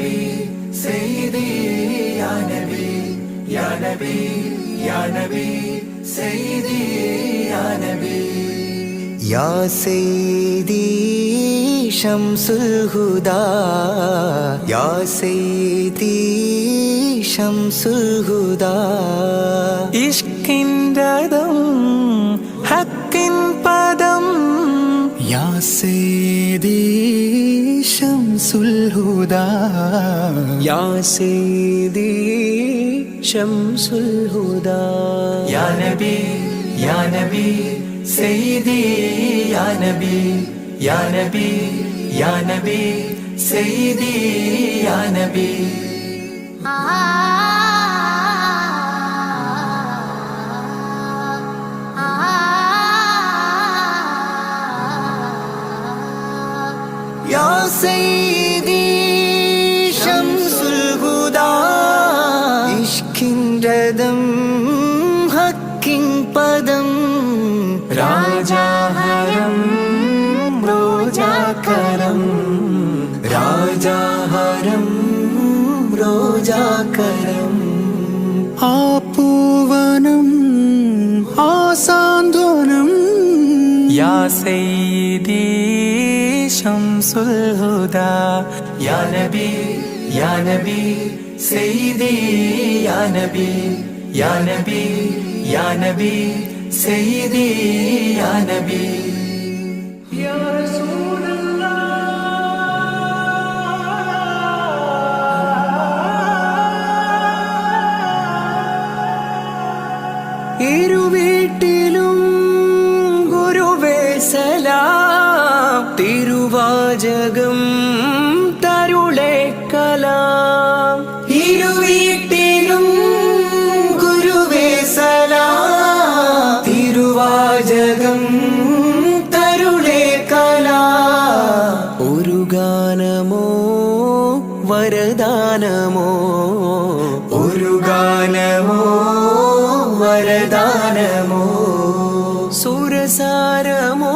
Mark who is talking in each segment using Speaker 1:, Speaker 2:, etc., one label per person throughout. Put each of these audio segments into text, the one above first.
Speaker 1: നബി സയ്യിദി യാ നബി യാ നബി യാ നബി സയ്യിദി യാ നബി യാ സയ്യിദി ശംസുൽ ഹുദാ യാ സയ്യിദി ശംസുൽ ഹുദാ ഇഷ്കിൻ രഥം ഹക്കിൻ പദം യാ സയ്യിദി ശംസുൽ ഹുദാ യാ സയ്യിദി ശംസുൽ ഹുദാ യാ നബി യാ നബി സയ്യിദി യാ നബി യാ നബി യാ നബി സയ്യിദി യാ നബി യാ സയ്യിദി ശംസുൽ ഹുദാ ഇഷ്കിൻ രഥം ഹക്കിൻ പദം രാജാഹരം റോജാകരം രാജാഹരം റോജാകരം ആ പൂവനം ആ സാന്ത്വനം യാ സയ്യിദി ശംസുൽ ഹുദാ യാ നബി യാ നബി സയ്യിദി യാ നബി യാ നബി യാ നബി സയ്യിദി യാ നബി യാ റസൂലല്ലാഹ് ഇരുവീട്ടിലും ഗുരുവേ സലാം തിരുവാചകം തരുളേ കലാം ഇരുവീട്ടിലും ഗുരുവേ സലാം തിരുവാചകം തരുളേ കലാം ഒരു ഗാനമോ വരദാനമോ ഒരു ഗാനമോ വരദാനമോ സുരസാരമോ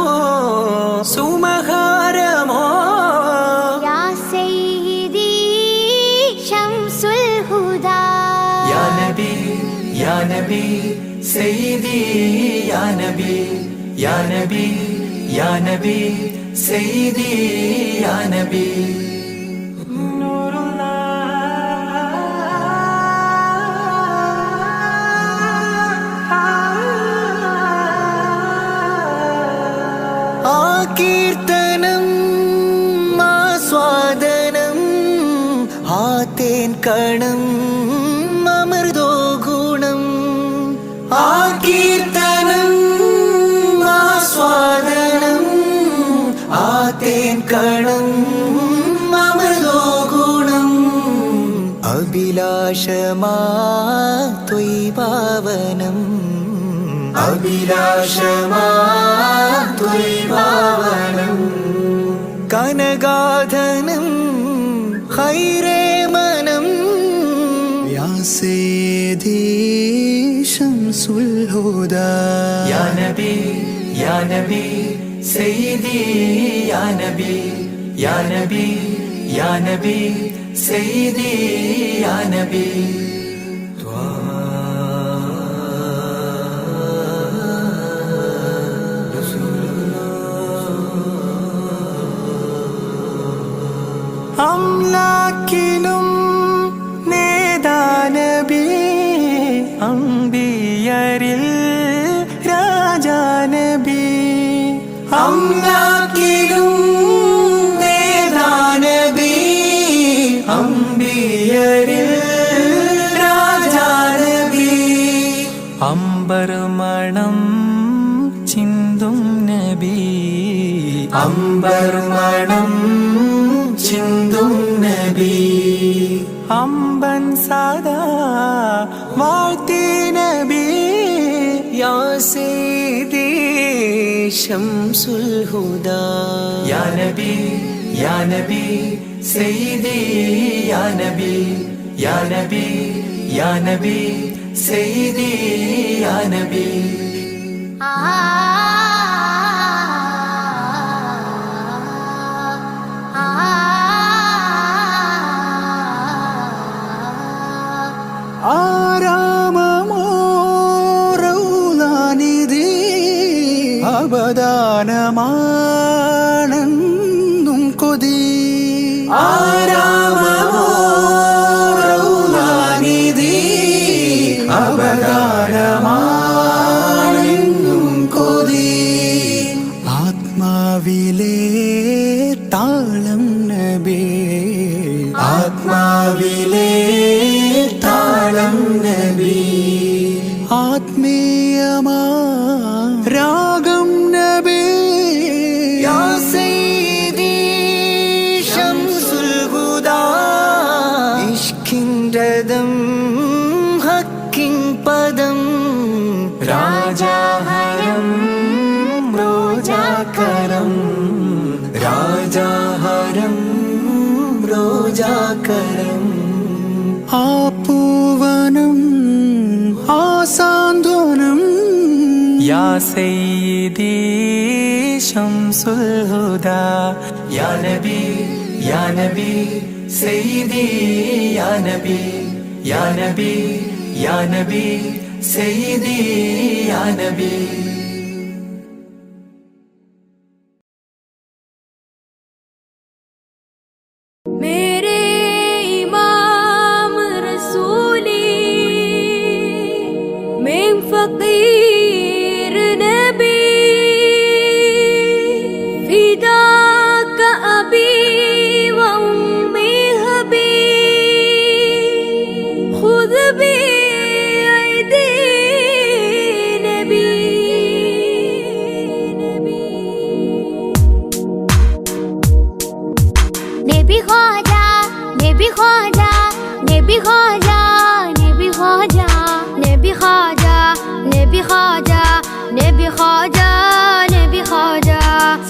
Speaker 1: സുമഹാരമോ
Speaker 2: യാ സയ്യിദി ശംസുൽ ഹുദാ
Speaker 1: യാ നബി യാ നബി സയ്യിദി യാ നബി യാ നബി യാ നബി സയ്യിദി യാ നബി കീർത്തനം ആസ്വാദനം ആ തേൻ കണം അമൃതോ ഗുണം ആ കീർത്തനം ആസ്വാദനം ആ തേൻ കണം അമൃതോ ഗുണം അഭിലാഷമാ ത്വയ്പാവനം അഭിലാഷമാ ത്വയ്പാവനം കനകാധനം ഖൈറേ മനം യാ സയ്യിദി ശംസുൽ ഹുദാ യാ നബി യാ നബി സയ്യിദി യാ നബി യാ നബി യാ നബി സയ്യിദി യാ നബി അംലാക്കിലും നേദാനബി അംബിയരിൽ രാജാനബി അംലാക്കിലും നേദാനബി അംബിയരിൽ രാജാനബി അംബർമണം ചിന്തും നബി അംബർമണം ചിന്തും നബി അമ്പൻ സദാ വാഴ്ത്തി നബി യാ സയ്യിദി ശംസുൽ ഹുദാ യാ നബി യാ നബി സയ്യിദി യാ നബി യാ നബി യാ നബി സയ്യിദി യാ നബി ഗാനമാണെന്നും കൊതി ആരാമമോ റൗളാനിധി അപകാരമാണെന്നും കൊതി ആത്മാവിലെ താളം നബി ആത്മാവിലെ താളം നബി ആത്മീയമാ രാഗം നബി യാ സയ്യിദി ശംസുൽ ഹുദാ ഇഷ്കിൻ രഥം ഹക്കിൻ പദം രാജാഹരം റോജാകരം രാജാഹരം റോജാകരം ആ പൂവനം ആ സാന്ത്വനം യാ സയ്യിദി ശംസുൽ ഹുദാ യാ നബി യാ നബി സയ്യിദി യാ നബി യാ നബി യാ നബി സയ്യിദി യാ നബി
Speaker 2: मेरे इमाम रसूली मैं फकीर नबी फिदा का अबी व उम्मी हबी खुद भी ऐदी नबी नबी ख्वाजा नबी ख्वाजा नबी ख्वाजा नबी ख्वाजा नबी ख्वाजा नबी ख्वाजा नबी ख्वाजा नबी ख्वाजा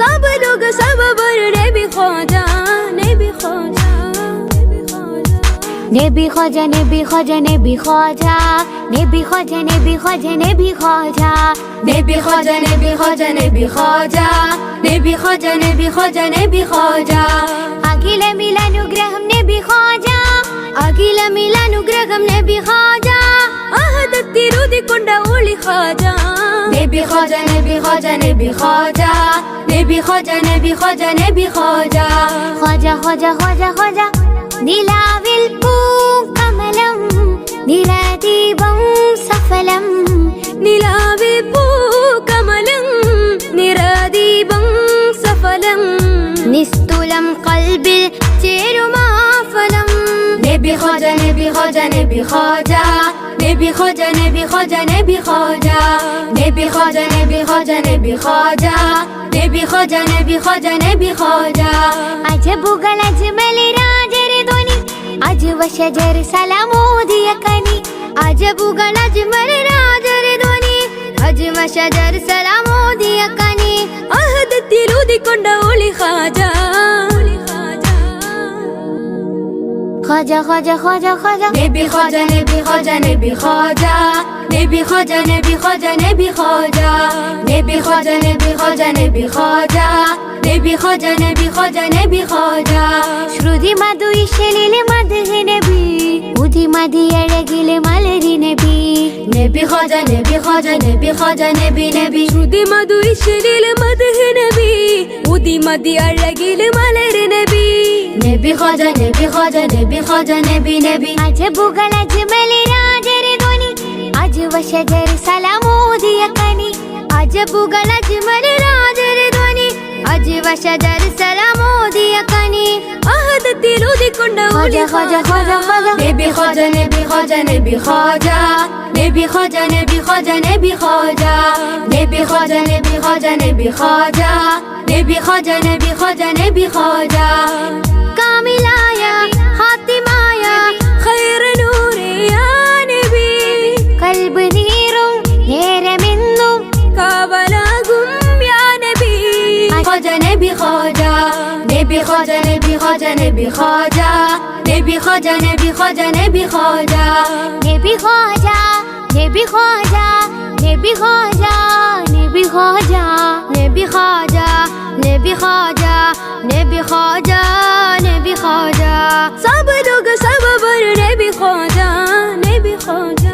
Speaker 2: सब लोग सब बर नबी ख्वाजा नबी ख्वाजा नबी ख्वाजा नबी ख्वाजा नबी ख्वाजा नबी ख्वाजा नबी ख्वाजा नबी ख्वाजा नबी ख्वाजा नबी ख्वाजा नबी ख्वाजा नबी ख्वाजा नबी ख्वाजा नबी ख्वाजा अखिल मिलानुग्रहम नबी ख्वाजा अखिल मिलानुग्रहम नबी ख्वाजा आहदत्तिरुदि कोंड ओळि ख्वाजा नबी ख्वाजा नबी ख्वाजा नबी ख्वाजा नबी ख्वाजा नबी ख्वाजा नबी ख्वाजा ख्वाजा ख्वाजा ख्वाजा ख्वाजा നിലാവിൽ പൂക്കമലം നിറദീപം സഫലം നിലാവിൽ പൂക്കമലം നിറദീപം സഫലം നിസ്തുലം കൽബിൽ ചേരുമാഫലം നബി ഖാജ നബി ഖാജ നബി ഖാജ നബി ഖാജ നബി ഖാജ നബി ഖാജ നബി ഖാജ നബി ഖാജ നബി ഖാജ നബി ഖാജ നബി ഖാജ നബി ഖാജ അജബുകൾ അജ്മൽ രാജരെ ധ്വനി അജ്വ ശജർ സലാമോദിയ കനി അജബുകൾ അജ്മൽ രാജരെ ധ്വനി അജ്വ ശജർ സലാമോദിയ കനി അഹദത്തിലുദിക്കൊണ്ട ഒളി ഖാജ ख्वाजा ख्वाजा ख्वाजा ख्वाजा नबी ख्वाजा नबी ख्वाजा नबी ख्वाजा नबी ख्वाजा नबी ख्वाजा नबी ख्वाजा नबी ख्वाजा नबी ख्वाजा नबी ख्वाजा नबी ख्वाजा नबी ख्वाजा नबी ख्वाजा ശ്രുതി മധുയിശലിലെ മദ്ഹ് നബി ഉദി മദി അഴകിലെ മലരി നബി നബി ഖാജ നബി ഖാജ നബി ഖാജ നബി നബി ശ്രുതി മധുയിശലിലെ മദ്ഹ് നബി ഉദി മദി അഴകിലെ മലരി നബി നബി ഖാജ നബി ഖാജ നബി ഖാജ നബി നബി അജബുകൾ അജ്മൽ രാജരെ ധ്വനി അജ്വ ശജർ സലാമോദിയ കനി അജബുകൾ അജ്മൽ രാജരെ ധ്വനി അജ്വ ശജർ സലാമോദിയ കനി അഹദത്തിലുദിക്കൊണ്ട ഒളി ഖാജ ഖാജ ഖാജ നബി ഖാജ നബി ഖാജ നബി ഖാജ നബി ഖാജ നബി ഖാജ നബി ഖാജ നബി ഖാജ നബി ഖാജ നബി ഖാജ നബി ഖാജ നബി ഖാജ നബി ഖാജ കാമിലായ ഹാത്തിമായ ഖൈർ നൂറേ യാ നബി കൽബ് നീറും നേരമെന്നും കാവലാകും യാ നബി ഖാജ നബി ഖാജ നബി ഖാജ നബി ഖാജ നബി ഖാജ നബി ഖാജ നബി ഖാജ നബി ഖാജ നബി ഖാജ നബി ഖാജ നബി ഖാജ നബി ഖാജ നബി ഖാജ നബി ഖാജ നബി ഖാജ നബി ഖാജ सब लोग सब बर नबी ख्वाजा नबी ख्वाजा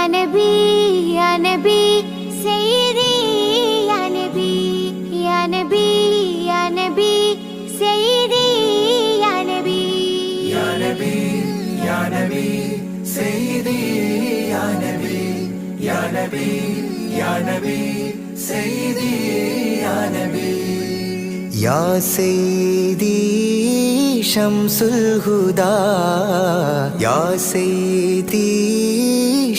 Speaker 2: يا نبي يا نبي سيدي يا نبي يا نبي يا نبي سيدي يا نبي
Speaker 1: يا نبي يا نبي سيدي يا نبي يا نبي يا نبي سيدي يا نبي يا سيدي شمس الهدى يا سيدي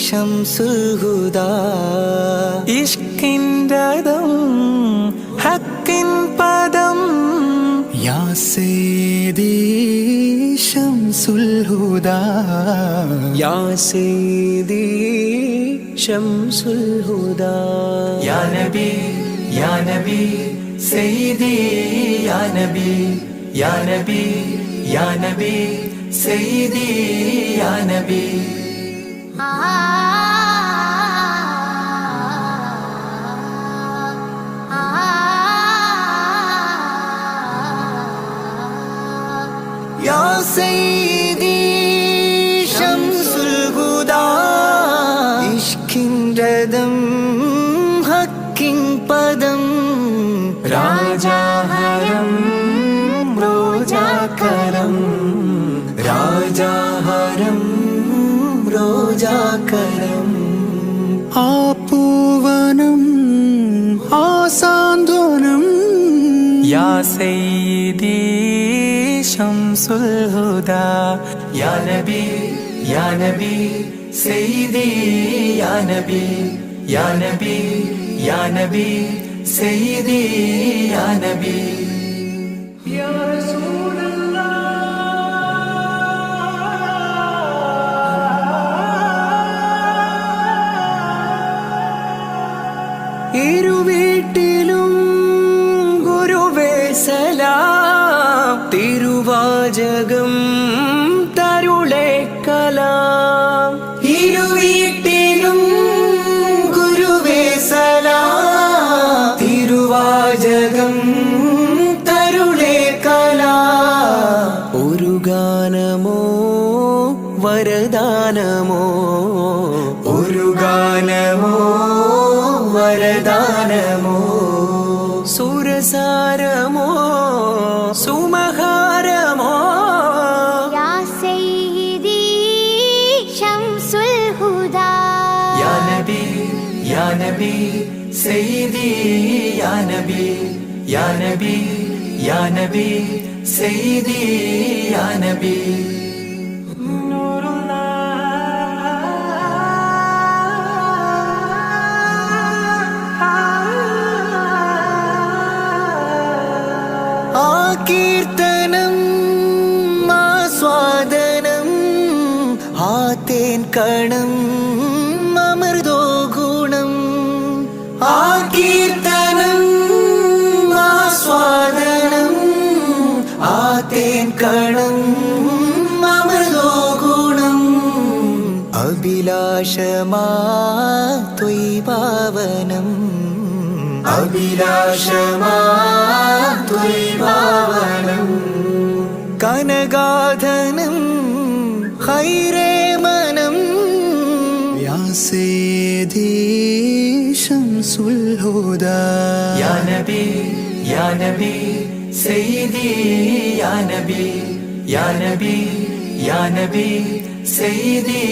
Speaker 1: شمس الهدى ഇഷ്കിൻ രഥം ഹക്കിൻ പദം യാ സയ്യിദി ശംസുൽ ഹുദാ യാ സയ്യിദി ശംസുൽ ഹുദാ യാ നബി യാ നബി സയ്യിദി യാ നബി യാ നബി യാ നബി സയ്യിദി യാ നബി يا سيدي شمس الهدى ഇഷ്കിൻ രഥം ഹക്കിൻ പദം രാജാഹരം റോജാകരം രാജാഹരം റോജാകരം ആ പൂവനം ആ സാന്ത്വനം യാ സയ്യിദി ശംസുൽ ഹുദാ യാ നബി യാ നബി സയ്യിദി യാ നബി യാ നബി യാ നബി സയ്യിദി യാ നബി യാ ഇരുവീട്ടിലും ഗുരുവേ സലാം തിരുവാചകം തരുളേ കലാം ഇരുവീട്ടിലും ഗുരുവേ സലാം തിരുവാചകം തരുളേ കലാം ഒരു ഗാനമോ വരദാനമോ ഒരു ഗാനമോ വരദാനമോ സുരസാരമോ സുമഹാരമോ
Speaker 2: യാ സയ്യിദി ശംസുൽ ഹുദാ
Speaker 1: യാ നബി യാ നബി സയ്യിദി യാ നബി യാ നബി യാ നബി സയ്യിദി യാ നബി കീർത്തനം ആസ്വാദനം ആ തേൻ കണം അമൃതോ ഗുണം ആ കീർത്തനം ആസ്വാദനം ആ തേൻ കണം അമൃതോ ഗുണം അഭിലാഷമാ ത്വയ്പാവനം അഭിലാഷമാ ത്വയ്പാവനം കനകാധനം ഹൈരേ മനം യാ സയ്യിദി ശംസുൽ ഹുദാ യാ നബി യാ നബി സയ്യിദി യാ നബി യാ നബി യാ നബി സയ്യിദി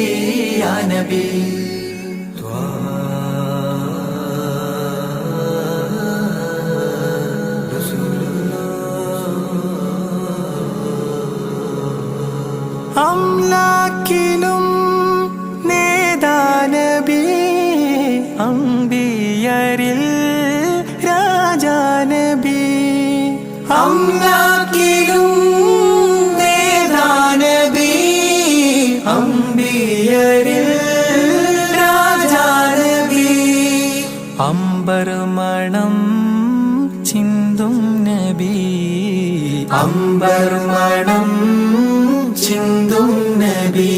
Speaker 1: യാ നബി അംലാക്കിലും നേദാനബി അംബിയരിൽ രാജാനബി അംലാക്കിലും നേദാനബി അംബിയരിൽ രാജാനബി അംബർമണം ചിന്തും നബി അംബർമണം ചിന്തും നബി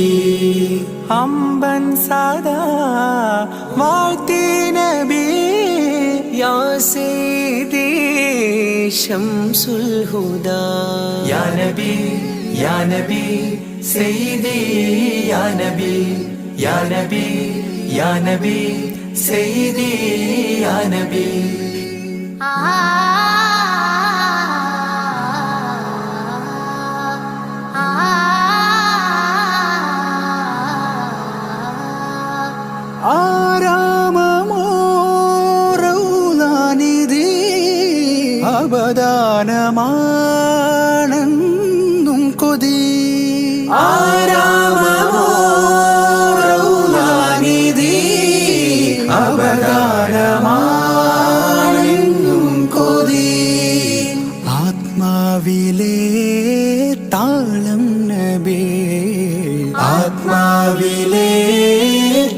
Speaker 1: അമ്പൻ സദാ വാഴ്ത്തി നബി യാ സയ്യിദി ശംസുൽ ഹുദാ യാ നബി യാ നബി സയ്യിദി യാ നബി യാ നബി യാ നബി സയ്യിദി യാ നബി
Speaker 3: ആരാമമോറൗലാനിധി അവദാനമാണെന്നും കൊതി
Speaker 1: ആരാമമോറൗലാനിധി അവദാനമാണെന്നും കൊതി
Speaker 3: ആത്മാവിലെ താളം നബി
Speaker 1: ആത്മാവിലെ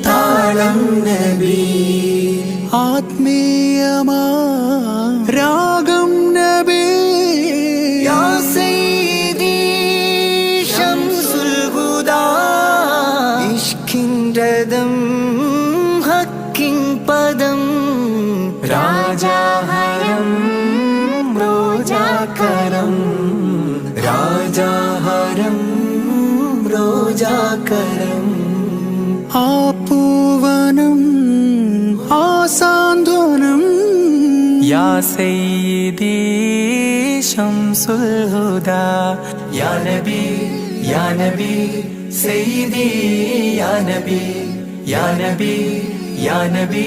Speaker 1: താളം നബി
Speaker 3: ആത്മീയമാ രാഗം നബി
Speaker 1: യാ സയ്യിദി ശംസുൽ ഹുദാ ഇഷ്കിൻ രഥം ഹക്കിൻ പദം രാജാഹരം റോജാകരം രാജാഹരം റോജാകരം
Speaker 3: ആ പൂവനം ആ സാന്ത്വനം
Speaker 1: യാ സയ്യിദി ശംസുൽ ഹുദാ യാ നബി യാ നബി സയ്യിദി യാ നബി യാ നബി യാ നബി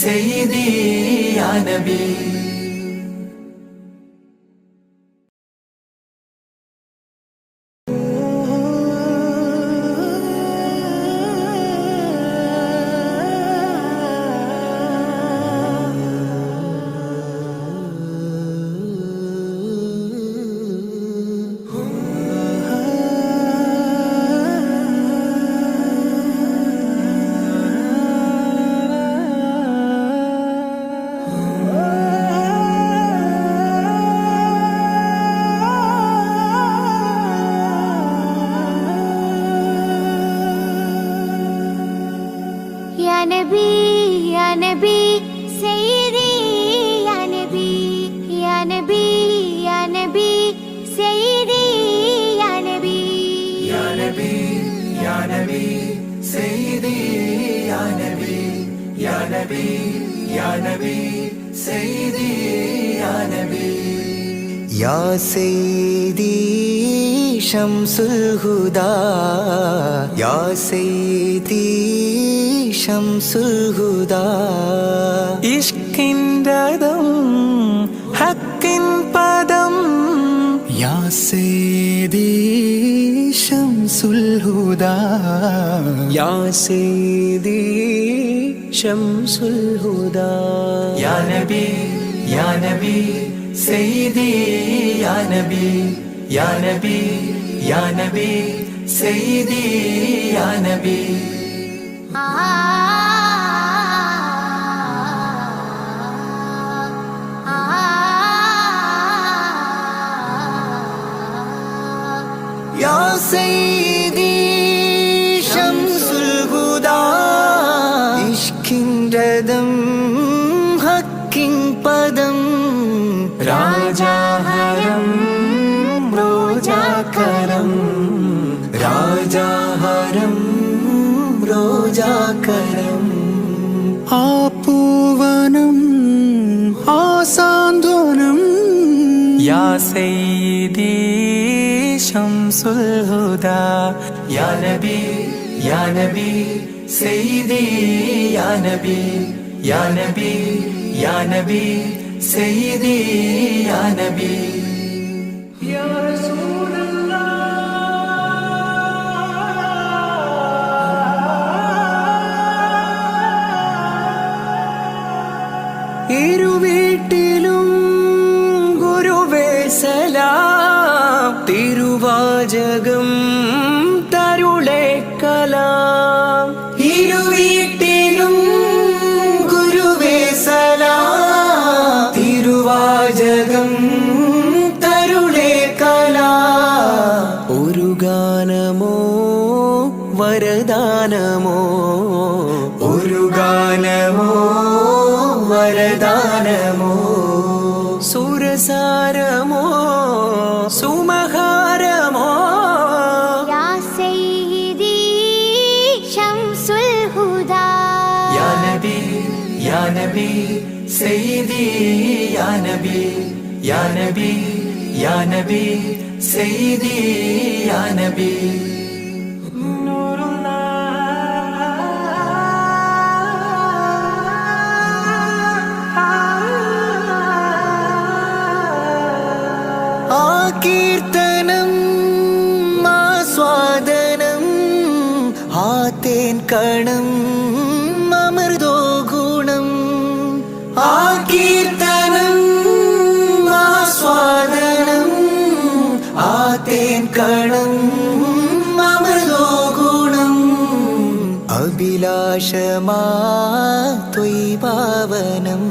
Speaker 1: സയ്യിദി യാ നബി
Speaker 2: Ya Nabi, Ya Nabi, Sayyidi, Ya Nabi, Ya Nabi, Ya Nabi, Sayyidi, Ya Nabi.
Speaker 1: യാ നബി യാ നബി സയ്യിദി യാ നബി യാ നബി യാ നബി സയ്യിദി യാ നബി യാ സയ്യിദി ശംസുൽ ഹുദാ യാ സയ്യിദി ശംസുൽ ഹുദാ ഇഷ്കിൻ രഥം ഹക്കിൻ പദം
Speaker 3: യാ സയ്യിദി ശംസുൽ ഹുദാ
Speaker 1: യാ സയ്യിദി ശംസുൽ ഹുദാ യാ നബി യാ നബി സയ്യിദി യാ നബി യാ നബി യാ നബി സയ്യിദി യാ നബി യാ സയ്യിദി ശംസുൽ ഹുദാ ഇഷ്കിൻ രഥം ഹക്കിൻ പദം രാജാഹരം റോജാകരം രാജാഹരം റോജാകരം
Speaker 3: ആ പൂവനം ആ സാന്ത്വനം
Speaker 1: യാ സയ്യിദി ശംസുൽ ഹുദാ യാ നബി യാ നബി സയ്യിദി യാ നബി യാ നബി യാ നബി സയ്യിദി യാ നബി യാ ഇരുവീട്ടിലും ഗുരുവേ സലാം തിരുവാചകം തരുളേ കലാം ഇരുവീട്ടിലും ഗുരുവേ സലാം തിരുവാചകം തരുളേ കലാം ഒരു ഗാനമോ വരദാനമോ ഒരു ഗാനമോ വരദാനമോ സുരസാരമോ സുമഹാരമോ
Speaker 2: Ya Sayyidi Shamsul Huda
Speaker 1: നബി സയ്യിദി യാ നബി യാ നബി യാ നബി സയ്യിദി യാ നബി
Speaker 3: കീർത്തനം ആസ്വാദനം ആതേൻ കണം അമൃതോ ഗുണം ആ കീർത്തനം ആസ്വാദനം ആതേൻ കണം അമൃതോ ഗുണം അഭിലാഷമാ ത്വൈഭാവനം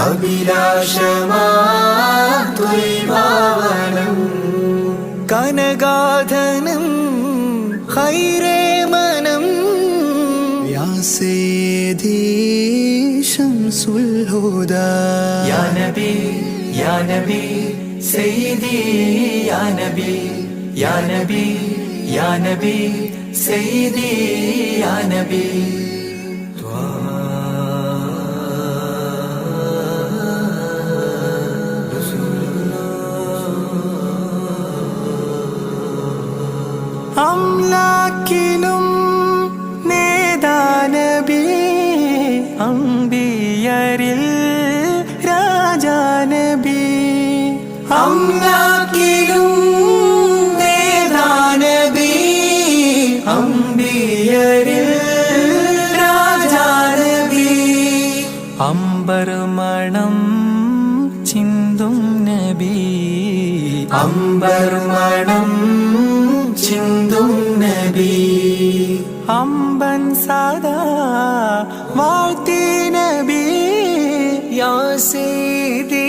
Speaker 3: അഭിലാഷമാ ത്വൈഭാവനം കനകാധനം ഖൈരേ മനം യാ സയ്യിദി ശംസുൽ ഹുദാ
Speaker 1: യാ നബി യാ നബി സയ്യിദി യാ നബി യാ നബി യാ നബി സയ്യിദി യാ നബി
Speaker 3: അംലാക്കിലും നേദാനബി അംബിയരിൽ രാജാനബി
Speaker 1: അംലാക്കിലും നേദാനബി അംബിയരിൽ രാജാനബി
Speaker 3: അംബർ മണം ചിന്തും നബി
Speaker 1: അംബർ മണം ചിന്തും നബി
Speaker 3: അമ്പൻ സദാ വാഴ്ത്തി നബി യാ സയ്യിദി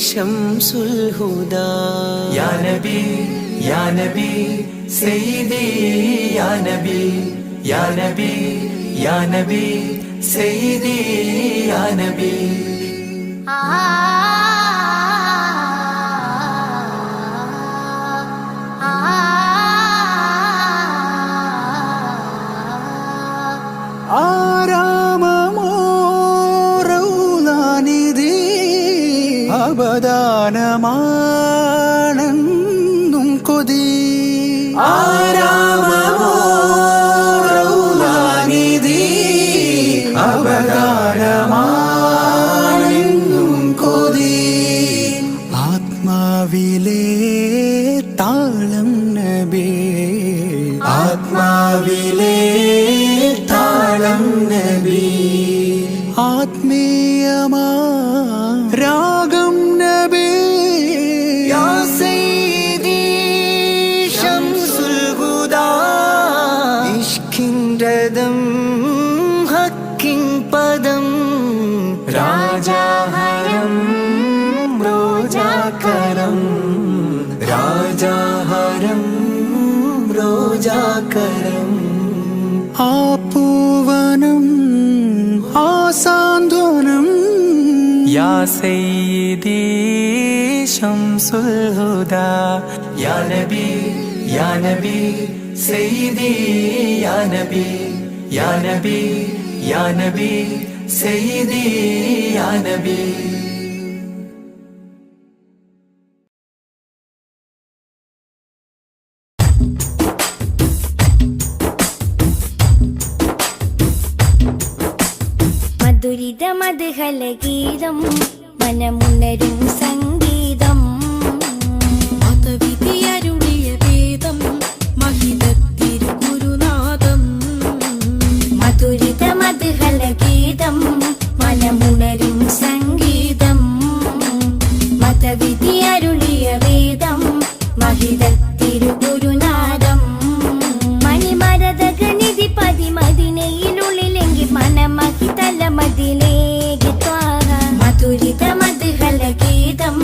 Speaker 3: ശംസുൽ ഹുദാ
Speaker 1: യാ നബി യാ നബി സയ്യിദി യാ നബി യാ നബി യാ നബി സയ്യിദി യാ നബി
Speaker 3: ആരാമമോ റൗലാനിധി അബദാനമാണെന്നും കൊതി
Speaker 1: ആരാമമോ റൗലാനിധി അബദാനമാണെന്നും കൊതി
Speaker 3: ആത്മാവിലെ താളം നബി
Speaker 1: ആത്മാവിലെ താളം നബി
Speaker 3: ആത്മീയമാ രാഗം നബി
Speaker 1: യാ സയ്യിദി ശംസുൽ ഹുദാ
Speaker 3: ഇഷ്കിൻ രഥം ഹക്കിൻ പദം
Speaker 1: രാജാഹരം റോജാകരം രാജാഹരം റോജാകരം
Speaker 3: ആ പൂവനം ആ സാന്ത്വനം യാ സയ്യിദി ശംസുൽ ഹുദാ
Speaker 1: യാ നബി യാ നബി സയ്യിദി യാ നബി യാ നബി യാ നബി സയ്യിദി യാ നബി
Speaker 2: മധുരിത മധുഹലഗീതം മനമുണരും സംഗീതം
Speaker 4: മതവിധിയരുളിയ വേദം മഹിതത്തിരുഗുരുനാഥം
Speaker 2: മധുരിത മധുഹലഗീതം മനമുണരും സംഗീതം മതവിധി അരുളിയ വേദം മഹിതത്തിരുഗുരുനാഥം മണിമരതകനിധി പതിമതിനയിലുള്ളിലെങ്കിൽ മനമഹിതല മതിലേക്ക് ത്വാഹ മധുരിത മധുഹലഗീതം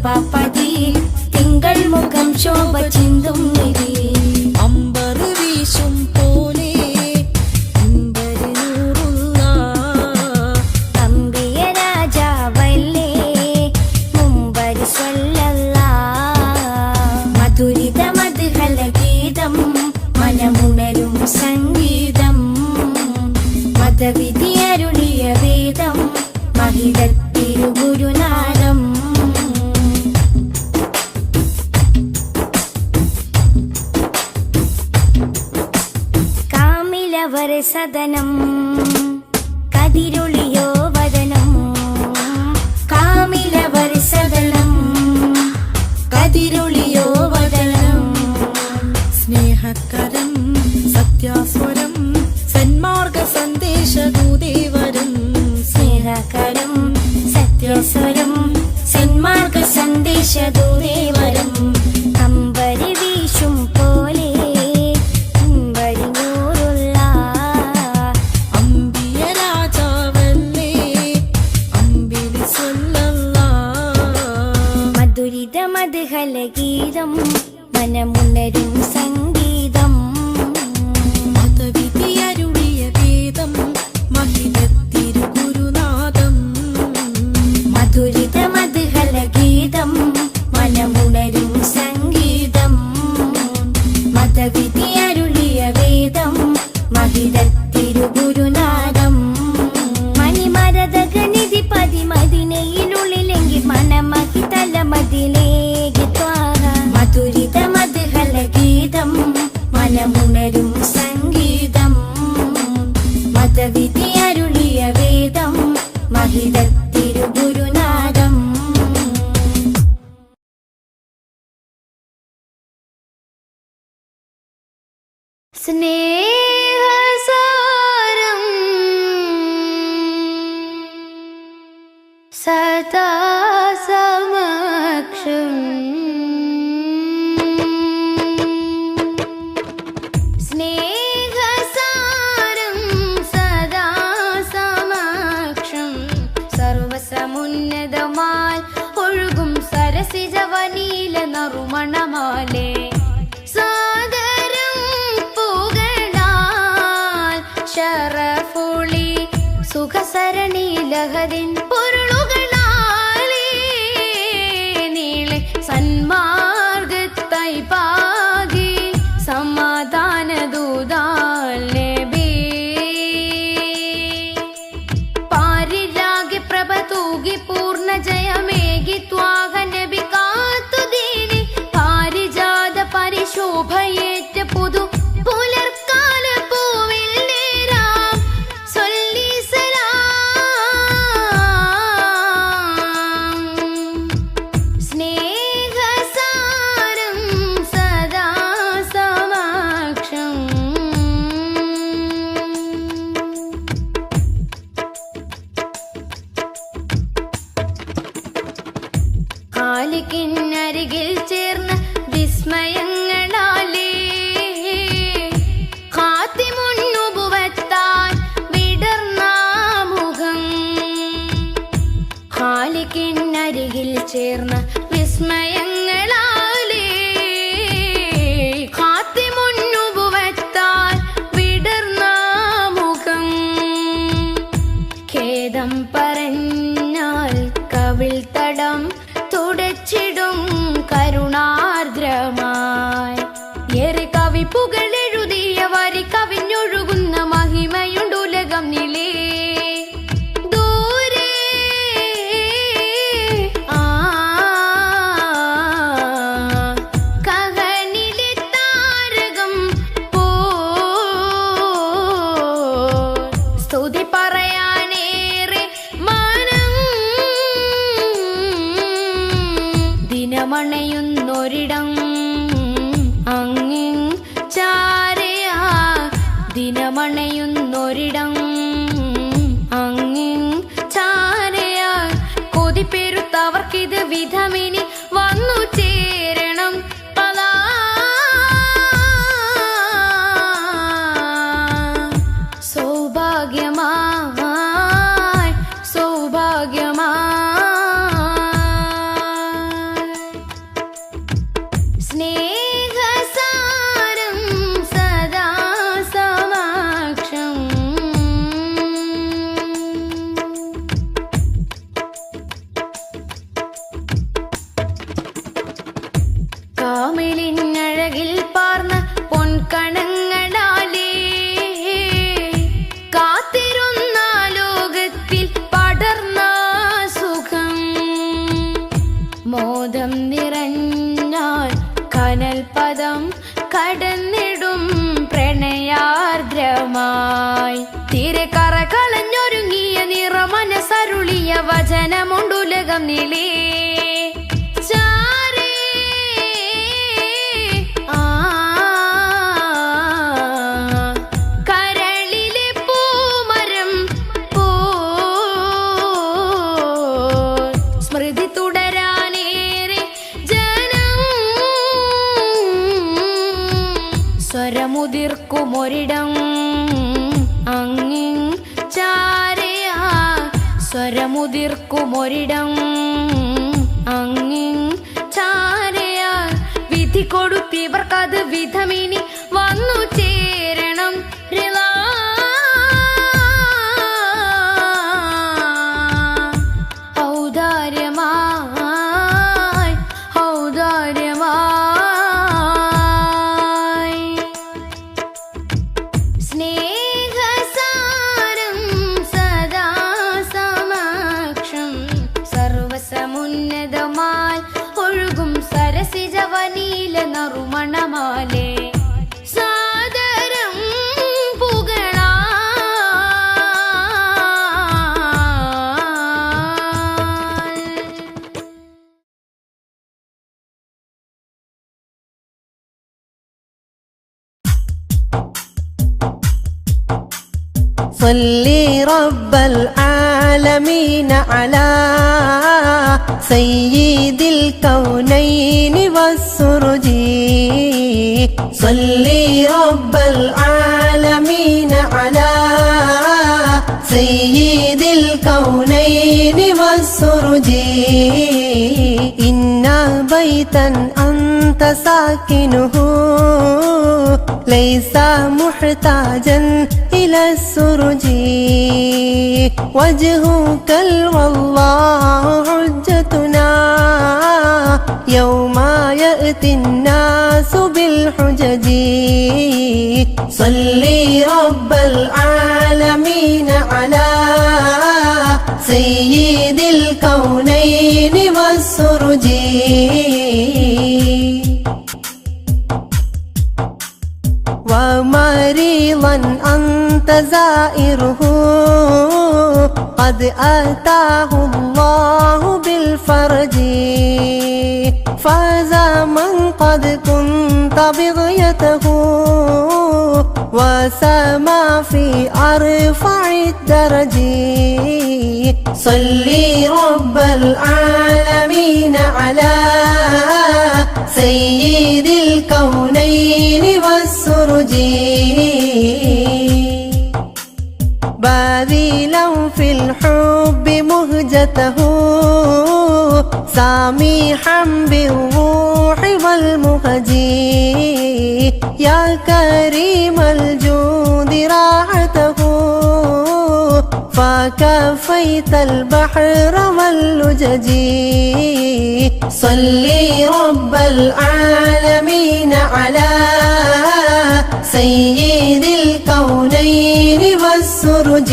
Speaker 2: പാപ്പതി തിങ്കൾ മുഖം ശോഭ ചിന്തും നിധി
Speaker 4: അമ്പർ വീശും പോലെ അമ്പര് നൂറുള്ള
Speaker 2: അമ്പിയ രാജാവല്ലേ മുമ്പര് സ്വല്ലല്ലാ മധുരിത മധുഹല ഗീതം മനമുണരും സംഗീതം മതവിധി അരുളിയ വേദം മഹിതത്തിരുഗുരുനാദം കാമിലവർ സദനം കതിരൊളിയോ വദനം കാമിലവർ സദനം കതിരൊളിയോ വദനം
Speaker 4: സ്നേഹകരം സത്യാസ്വരം സന്മാർഗ സന്ദേശദൂതേവരം
Speaker 2: സ്നേഹകരം സത്യസ്വരം സന്മാർഗ സന്ദേശദൂതേവരം അമ്പരി വീശും പോലെ അമ്പരി നൂറുള്ള
Speaker 4: അമ്പിയ രാജാവല്ലേ അമ്പിളി സ്വല്ലല്ലാ
Speaker 2: മധുരിത മധുഹല ഗീതം മനമുണരും സംഗീതം
Speaker 4: മതവിധി അരുളിയ വേദം മഹിതത്തിരുഗുരുനാദം
Speaker 2: മധുരിത മധുഹല ഗീതം മനമുണരും സംഗീതം മതവിധി അരുളിയ വേദം മഹിതത്തിരുഗുരുനാദം മണിമരതകനിധി പതിമതിനയിലുള്ളിലെങ്കിൽ മനമഹി തലമതിലേക്ക് ത്വാഹ മധുരിത മധുഹല ഗീതം മനമുണരും സംഗീതം മതവിധി അരുളിയ വേദം മഹിതത്തിരുഗുരുനാദം സ്നേഹസാരം സദാ സമക്ഷം സ്നേഹസാരം സദാ സമക്ഷം സർവസമുന്നതമാൽ ഒഴുകും സരസിജവനീല നറുമണമാലേ സാദരം പുകഴാൽ ശറഫുളി സുഖസരണി ലഹരിൻ പൊരുളുകളാലേ നീളെ സന്മാർഗത്തായി പാകി സമാധാന ദൂതാലേ പാരിലാകെ പ്രഭ തൂകി പൂർണ്ണ ജയമേകി ത്വാഹ നബി കാത്തുദീനി പാരിജാത പരിശോഭയേറ്റ പുതു പുലർക്കാല പൂവിൽ നേരാം സൊല്ലി സലാം സ്നേഹസാരം സദാ സമക്ഷം ഖാലിക്കിനരികിൽ ചേർന്ന വിസ്മയങ്ങളാലേ ഖാത്തിമുന്നുബുവത്താൻ വിടർന്ന മുഖം ഖാലിക്കിനരികിൽ ചേർന്ന വിസ്മയങ്ങളാലേ ഖാത്തിമുന്നുബുവത്താൻ വിടർന്ന മുഖം ഖേദം പറഞ്ഞാൽ കവിൾ തടം തുടച്ചിടും കരുണാർദ്രമായി ഏറെ കവി പുകളെഴുതിയ വരി കവിഞ്ഞൊഴുകുന്ന മഹിമയുണ്ടുലകം നിലേ ദൂരെ കഹനിലെ താരകം പോ സ്തുതി പറയാനേറെ മാനം ദിനമണയുന്നൊരിടം അങ്ങിൻ ചാരയാ ദിനമണയുന്നൊരിടം അങ്ങിൻ ചാരയാ കൊതിപ്പെരുത്തവർക്കിത് വിധമിനി വന്നു ചേരണം പതാ സൗഭാഗ്യമായി സൗഭാഗ്യമായി നിറഞ്ഞാൽ കനൽ പദം കടന്നിടും പ്രണയാർദ്രമായി തീരെ കറ കളഞ്ഞൊരുങ്ങിയ നിറമനസരുളിയ വചനമുണ്ടുലകം നിലേ സ്വരമുതിർക്കുമൊരിടം അങ്ങിൻ ചാരയാ സ്വരമുതിർക്കുമൊരിടം അങ്ങിൻ ചാരയാ വിധി കൊടുത്തിവർക്കത് വിധമിനി വന്നു ചേരണം റിളാ ഔദാര്യമായി ഔദാര്യമായി സ്നേഹസാരം സദാ സമക്ഷം സർവസമുന്നതമായി ഒഴുകും സരസിജവനീല നറുമണമാലേ സാദരം പുകളാ
Speaker 5: صلي رب العالمين على سيد الكونين والسرج صلي رب العالمين على سيد الكونين والسرج إن بيتا أنت ساكنه ليس محتاجا إلى السرج وجهك والله حجتنا يوم يأتي الناس بالحجج صلي رب العالمين على سيد الكونين والسرج ومريضا أنت زائره قد آتاه الله بالفرج فاز من قد كنت بغيته وسما في أرفع الدرج صلي رب العالمين على سيد الكونين والسرج باذلا في الحب مهجته سامحا بالروح والمهج يا كريم الجود راحته فكفيت البحر واللجج صلي رب العالمين على سيد الكونين والسرج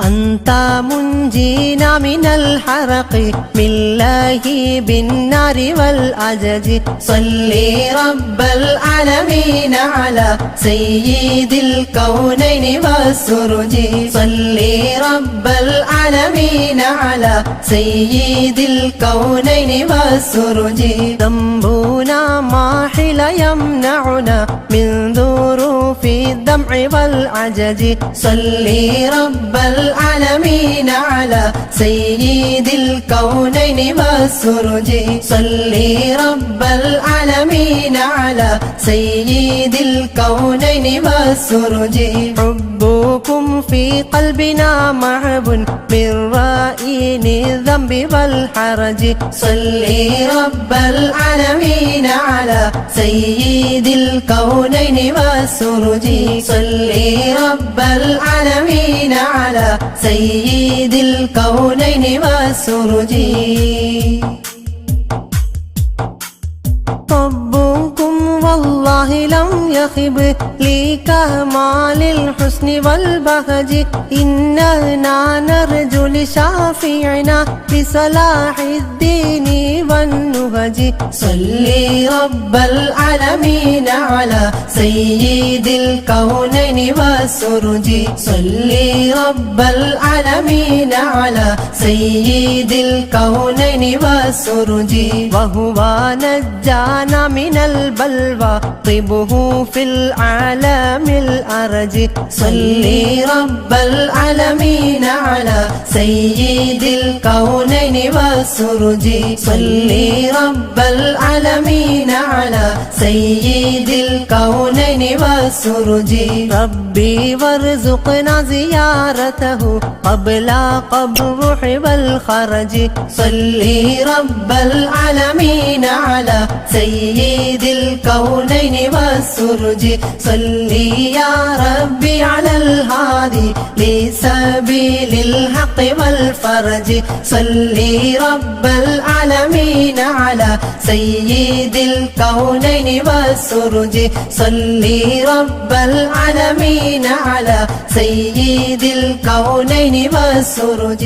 Speaker 5: أنت منجينا من الحرق من الله بالنار والأجج صلي رب العالمين على سيد الكونين والسرج صلي رب العالمين على سيد الكونين والسرج ذنبنا ماحل يمنعنا من ظروف الدمع والعجج صلي رب العالمين على سيد الكونين والسرج صلي رب العالمين على سيد الكونين والسرج حبكم في قلبنا محب من رائن الذنب والحرج صلي رب العالمين على سيد الكونين والسرج صلي رب العالمين على سيد الكونين والسرج ربكم والله الله لم يخب لكمال الحسن والبهج إننا نرجو لشافعنا بصلاح الدين والنهج صلي رب العالمين على سيد الكونين والسرج صلي رب العالمين على سيد الكونين والسرج وهو نجانا من البلوى طبه في العالم الأرج صلي رب العالمين على سيد الكونين والسرج صلي رب العالمين على سيد الكونين والسرج ربي وارزقنا زيارته قبل قبره والخرج صلي رب العالمين على سيد الكونين والسرج صلي يا ربي على الهادي لسبيل الحق والفرج صلي رب العالمين على سيد الكونين والسرج صلي رب العالمين على سيد الكونين والسرج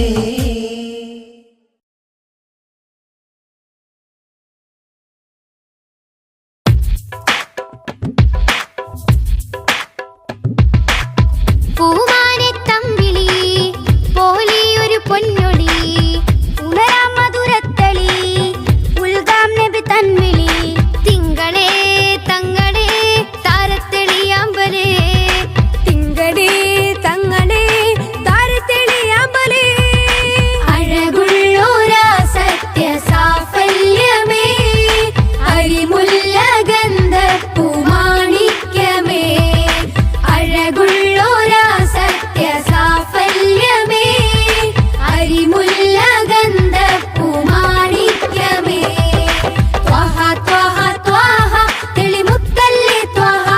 Speaker 2: പൂമാനത്തമ്പിളി പോലെയൊരു പൊന്നൊളി ഉണരാം മധുരത്തളി ഉൽഗാം നബി തൻവിളി തിങ്കളേ തങ്ങളേ താരത്തെളിയാമ്പലേ തിങ്കളേ തങ്ങളേ താരത്തെളിയാമ്പലേ അഴകുള്ളോരാ സത്യ സാഫല്യമേ അരിമുല്ല ഗന്ധ പൂമാണിക്യമേ അഴകുള്ളോരാ സത്യ സാഫല്യമേ അരിമുല്ല ഗന്ധ പൂമാണിക്യമേ ത്വഹ ത്വഹ ത്വഹ തെളിമുത്തല്ലേ ത്വഹ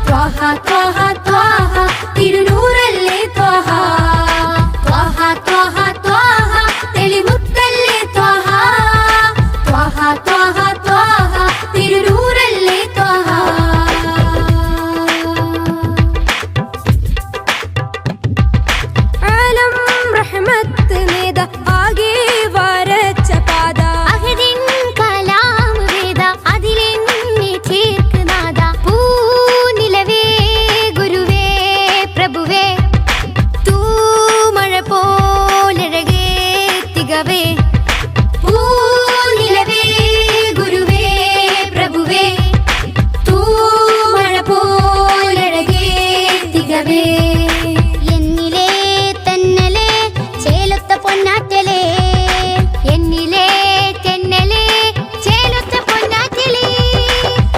Speaker 2: ത്വഹ ത്വഹ ത്വഹ തിരുനൂറല്ലേ ത്വഹ ത്വഹ ത്വഹ ത്വഹ തെളിമുത്തല്ലേ ത്വഹ ത്വഹ ത്വഹ ത്വഹ തിരുനൂറല്ലേ ത്വഹ ആലം റഹ്മത്ത് നേദ ആകെ വരച്ച പാത അഹദിൻ കലാം വേദ അതിലെന്നെ ചേർക്കുനാദ പൂനിലവേ ഗുരുവേ പ്രഭുവേ തൂമഴ പോലഴകേ തികവേ പൂനിലവേ ഗുരുവേ പ്രഭുവേ തൂമഴ പോലഴകേ തികവേ എന്നിലേ തെന്നലേ ചേലൊത്ത പൊന്നാറ്റലേ എന്നിലേ തെന്നലേ ചേലൊത്ത പൊന്നാറ്റലേ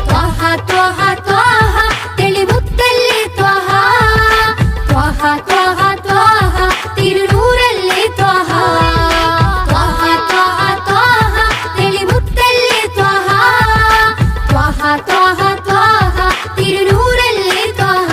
Speaker 2: ത്വഹ ത്വഹ ത്വഹ തെളിമുത്തല്ലേ ത്വഹ ത്വഹ ത്വഹ ത്വഹ തിരുനൂറല്ലേ ത്വഹ ത്വഹ ത്വഹ ത്വഹ തെളിമുത്തല്ലേ ത്വഹ ത്വഹ ത്വഹ ത്വഹ തിരുനൂറല്ലേ ത്വഹ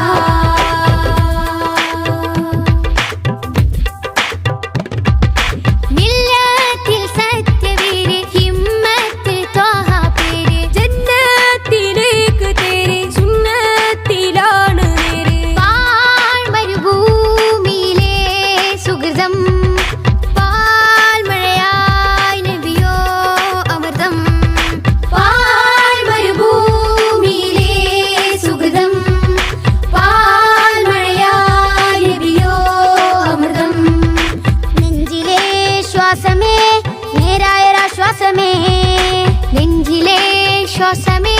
Speaker 2: മില്ലത്തിൽ സത്യവീര് ഹിമ്മത്ത് ത്വഹ പേര് ജന്നത്തിലേക്ക് തേര് സുന്നത്തിലാണ് നേര് പാഴ്മരുഭൂമിയിലെ സുഹൃതം പാൽമഴയായി നബിയോ അമൃതം പാഴ്മരുഭൂമിയിലെ സുഹൃതം പാൽമഴയായി നബിയോ അമൃതം നെഞ്ചിലെ ശ്വാസമേ നേരായൊരാശ്വാസമേ നെഞ്ചിലെ ശ്വാസമേ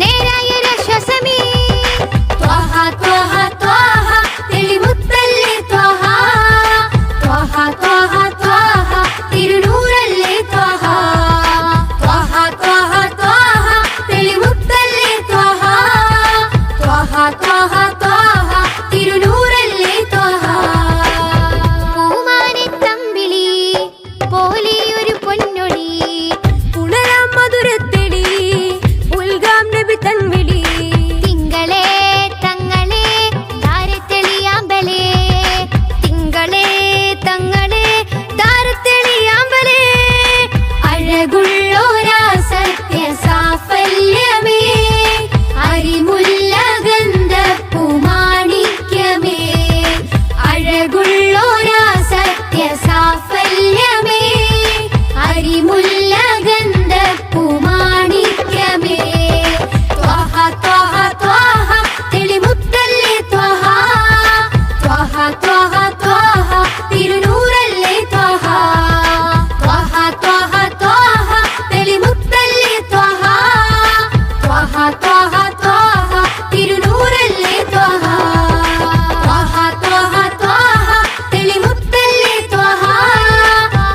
Speaker 2: നേരായൊരാശ്വാസമേ ത്വഹ ത്വഹ ത്വഹ തെളിമുത്തല്ലേ ത്വഹ ത്വഹ ത്വഹ ത്വഹ തിരുനൂറല്ലേ ത്വഹ ത്വഹ ത്വഹ ത്വഹ തെളിമുത്തല്ലേ ത്വഹ ത്വഹ ത്വഹ ത്വഹ തിരുനൂറല്ലേ ത്വഹ പൂമാനത്തമ്പിളി പോലെയൊരു പൊന്നൊളി ഉണരാം മധുരത്തെളി ഉൽഗാം നബി തൻവിളി തിങ്കളേ തങ്ങളേ താര അരിമുല്ല ഗന്ധപ്പൂമാണിക്യമേ ത്വഹ ത്വഹ ത്വഹ തെളിമുത്തല്ലേ ത്വഹ ത്വഹ ത്വഹ ത്വഹ തിരുനൂറല്ലേ ത്വഹ ത്വഹ ത്വഹ ത്വഹ തെളിമുത്തല്ലേ ത്വഹ ത്വഹ ത്വഹ ത്വഹ തിരുനൂറല്ലേ ത്വഹ ത്വഹ ത്വഹ ത്വഹ തെളിമുത്തല്ലേ ത്വഹ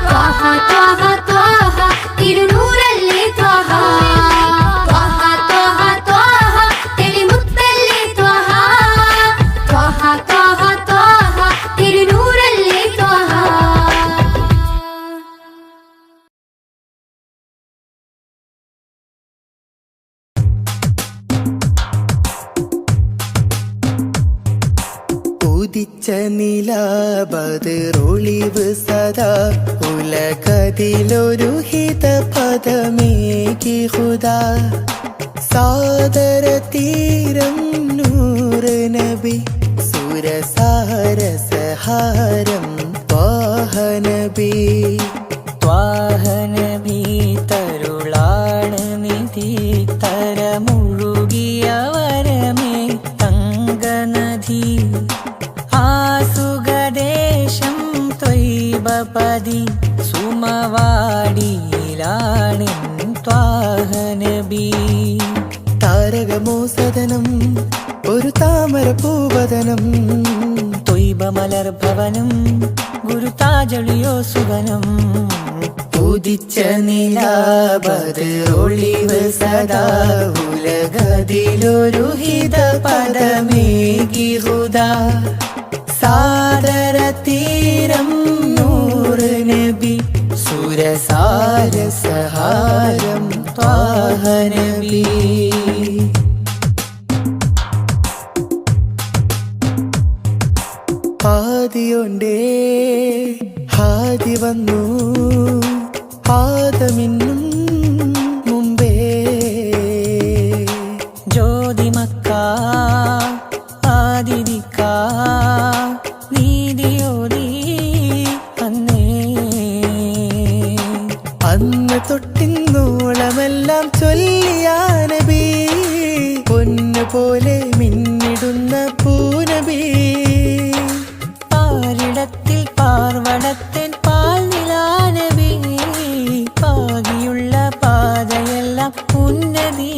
Speaker 2: ത്വഹ ത്വഹ ത്വഹ തിരുനൂറല്ലേ ത്വഹ ത്വഹ ത്വഹ ത്വഹ തെളിമുത്തല്ലേ ത്വഹ ത്വഹ ത്വഹ ത്വഹ തിരുനൂറല്ലേ ത്വഹ.
Speaker 3: ഉദിച്ച നിലാബദറൊളിവ് സദാ ഉലകതിലൊരു ഹിത പദമേകി ഹുദാ സാദര തീരം നൂറ് നബി സുരസാര സഹാരം ത്വാഹനബി ത്വാഹനബി തരുളാണ് നിധി തരമുഴുകിയ വരമേ തങ്കനദി ആസുഖദേശം ത്വയ്ബപതി സുമവാടിയിലാണിൻ ത്വാഹനബി താരകമോ സദനം ഒരു താമര പൂവദനം ത്വയ്ബ മലർഭവനം ഗുരുതാജളിയോ സുവനം ഉദിച്ച നിലാബദറൊളിവ് സദാ ഉലകതിലൊരു ഹിത പദമേകി ഹുദാ സാദര തീരം നൂറ് നബി സുരസാര സഹാരം ത്വാഹനബി ആദിയൊണ്ടേ ഹാദി വന്നു ആദമിന്നും മുമ്പേ ജ്യോതിമക്ക ആദിദിക്ക നീതിയോടി അന്നേ അന്ന് തൊട്ടിന്നോളമെല്ലാം ചൊല്ലിയാ നബി പൊന്നു പോലെ മിന്നിടുന്ന പൂനബി പാരിടത്തിൽ പാർവണത്തിൻ പാൽ നിലാനബി പാകിയുള്ള പാതയെല്ലാം ഉന്നതി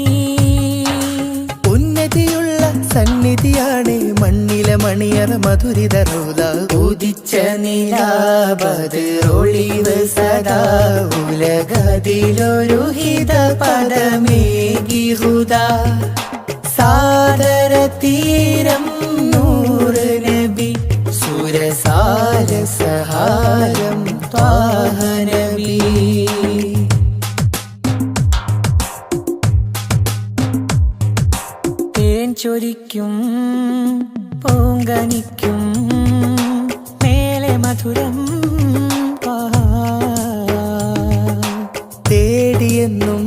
Speaker 3: ഉന്നതിയുള്ള സന്നിധിയാണ് മണ്ണിലെ മണിയറ മധുരിത റൗദ ഉദിച്ച നിലാബദറൊളിവ് സദാ ഉലകതിലൊരു ഹിത പദമേകി ഹുദാ സാദര തീരം നൂറ് നബി സുരസാര സഹാരം ത്വാഹനബി തേൻ ചൊരിക്കും പൂങ്കനിക്കും മേലെ മധുരം തേടിയെന്നും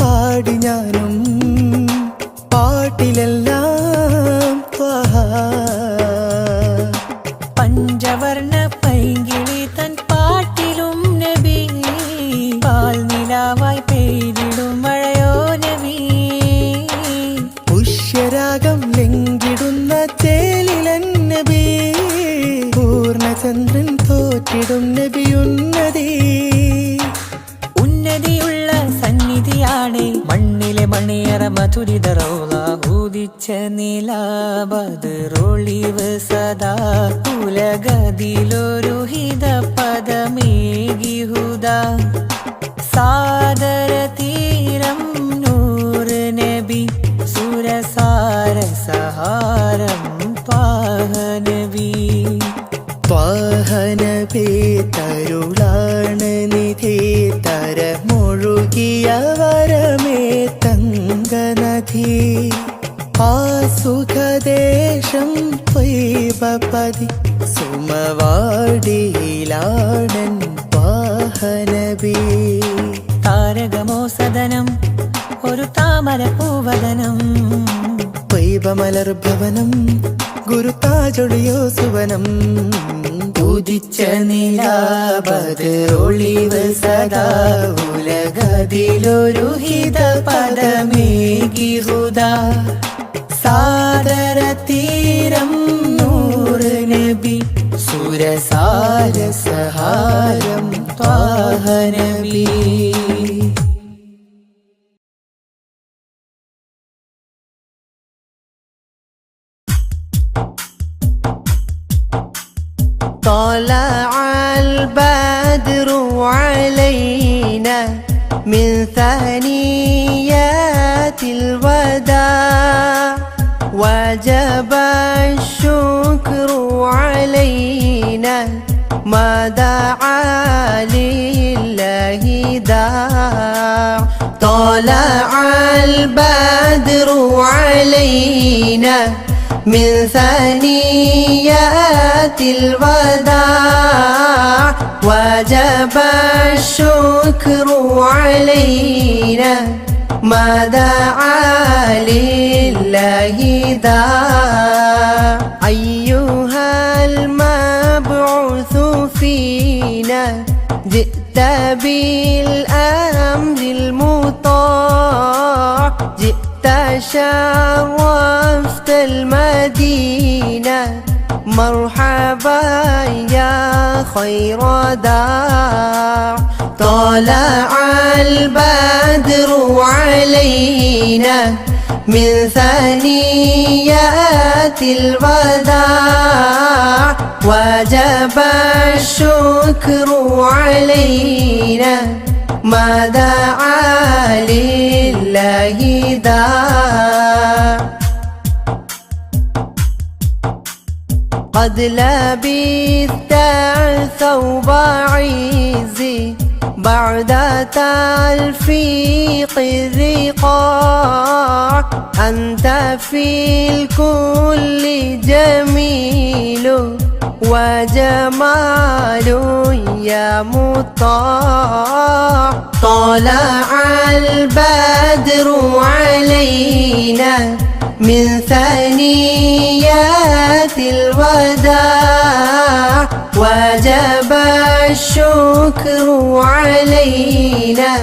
Speaker 3: പാടി ഞാനും പാട്ടിലെല്ലാം പഞ്ചവർണ്ണ പൈങ്കിളി തൻ പാട്ടിലും നബി പാൽ നിലാവായി പെയ്തിടും മഴയോ നബി പുഷ്യരാഗം ലംഘിടുന്ന ചേലിലൻ നബി പൂർണ്ണചന്ദ്രൻ തോറ്റിടും നബി ഉന്നതി ഉന്നതിയുള്ള സന്നിധിയാണ് മണ്ണിലെ മണിയറ മധുരിത റൗള ഉദിച്ച നിലാബദറൊളിവ് സദാ ഉലകതിലൊരു ഹിത പദമേകി ഹുദാ സാദര തീരം നൂറ് നബി സുരസാര സഹാരം ത്വാഹനബി ത്വാഹനബി തരുളാണ് നിധി തരമൊഴുകിയ വരമേ തങ്കനദി ആസുഖദേശം ത്വയ്ബപതി സുമവാടിയിലാടൻ ത്വാഹനബി താരകമോ സദനം ഒരു താമര പൂവദനം ത്വയ്ബ മലർഭവനം ഗുരുതാജൊളിയോ സുവനം ഉദിച്ച നിലാബദറൊളിവ് സദാ ഉലകതിലൊരു ഹിത പദമേകി ഹുദാ സാദര തീരം നൂറ് നബി സുരസാര സഹാരം ത്വാഹ നബി طلع البدر علينا من ثنيات الوداع وجب الشكر علينا ما دعا لله داع طلع البدر علينا من ثنيات الوداع وجب الشكر علينا ما دعا لله داع أيها المبعوث فينا جئت بالأمر المطاع جئت شرفت المدينة مرحبا يا خير داع طلع البدر علينا من ثنيات الوداع وجب الشكر علينا ما دعا لله داع قد لبثت ثوب عزي بعد تلفيق الرقاع أنت في الكل جميل وجمال يا مطاع طلع البدر علينا من ثنيات الوداع وجب الشكر علينا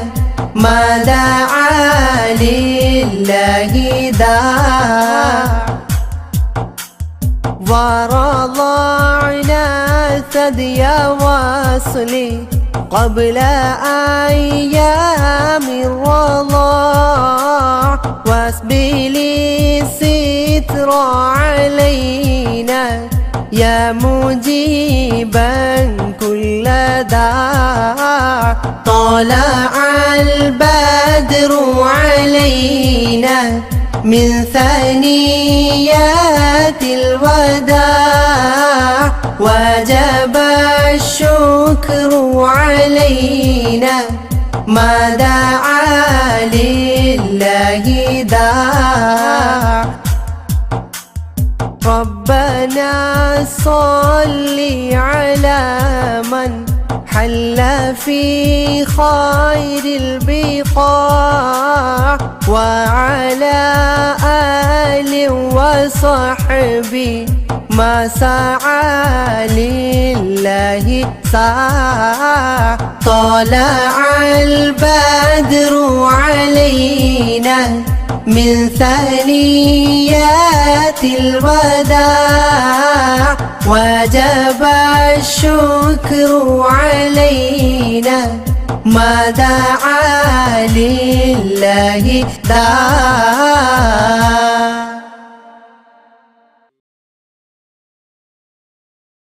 Speaker 3: ما دعا لله داع ورضعنا ثدي وصلي قبل أيام الرضاع واسبل الستر علينا يا مجيبا كل داع طلع البدر علينا من ثنيات الوداع وجب الشكر علينا ما دعا لله داع ربنا صل على من حل في خير البقاع وعلى آل وصحبه ما سعى لله ساع طلع البدر علينا من ثنيات الوداع وجب الشكر علينا ما دعا لله داع